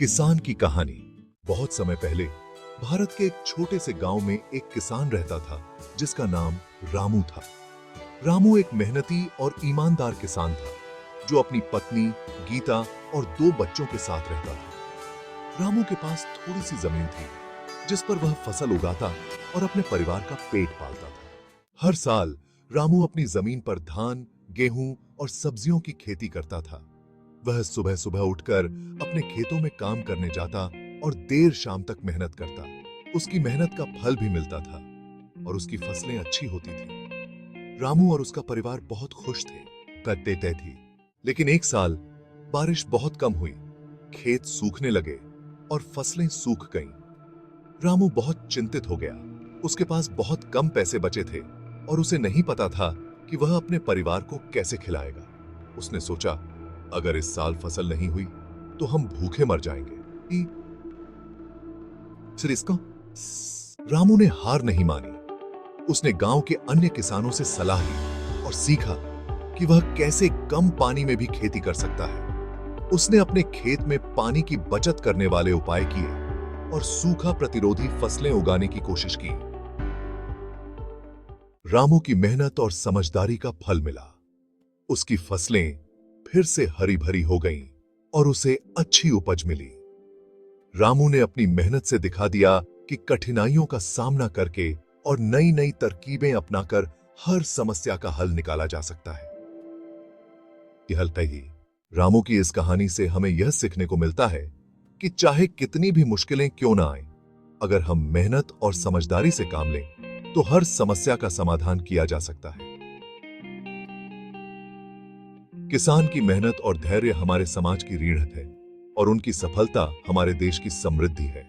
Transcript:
किसान की कहानी। बहुत समय पहले भारत के एक छोटे से गांव में एक किसान रहता था जिसका नाम रामू था। रामू एक मेहनती और ईमानदार किसान था जो अपनी पत्नी गीता और 2 बच्चों के साथ रहता था। रामू के पास थोड़ी सी जमीन थी जिस पर वह फसल उगाता और अपने परिवार का पेट पालता था। हर साल रामू अपनी जमीन पर धान, गेहूं और सब्जियों की खेती करता था। वह सुबह सुबह उठकर अपने खेतों में काम करने जाता और देर शाम तक मेहनत करता। उसकी मेहनत का फल भी मिलता था और उसकी फसलें अच्छी होती थी। रामू और उसका परिवार बहुत खुश थे। कटते तय थी, लेकिन एक साल बारिश बहुत कम हुई, खेत सूखने लगे और फसलें सूख गईं। रामू बहुत चिंतित हो गया। उसके पास बहुत कम पैसे बचे थे और उसे नहीं पता था कि वह अपने परिवार को कैसे खिलाएगा। उसने सोचा, अगर इस साल फसल नहीं हुई तो हम भूखे मर जाएंगे। फिर इसको रामू ने हार नहीं मानी। उसने गांव के अन्य किसानों से सलाह ली और सीखा कि वह कैसे कम पानी में भी खेती कर सकता है। उसने अपने खेत में पानी की बचत करने वाले उपाय किए और सूखा प्रतिरोधी फसलें उगाने की कोशिश की। रामू की मेहनत और समझदारी का फल मिला। उसकी फसलें फिर से हरी भरी हो गईं और उसे अच्छी उपज मिली। रामू ने अपनी मेहनत से दिखा दिया कि कठिनाइयों का सामना करके और नई नई तरकीबें अपनाकर हर समस्या का हल निकाला जा सकता है। यह हल ही रामू की इस कहानी से हमें यह सीखने को मिलता है कि चाहे कितनी भी मुश्किलें क्यों ना आए, अगर हम मेहनत और समझदारी से काम लें तो हर समस्या का समाधान किया जा सकता है। किसान की मेहनत और धैर्य हमारे समाज की रीढ़ है और उनकी सफलता हमारे देश की समृद्धि है।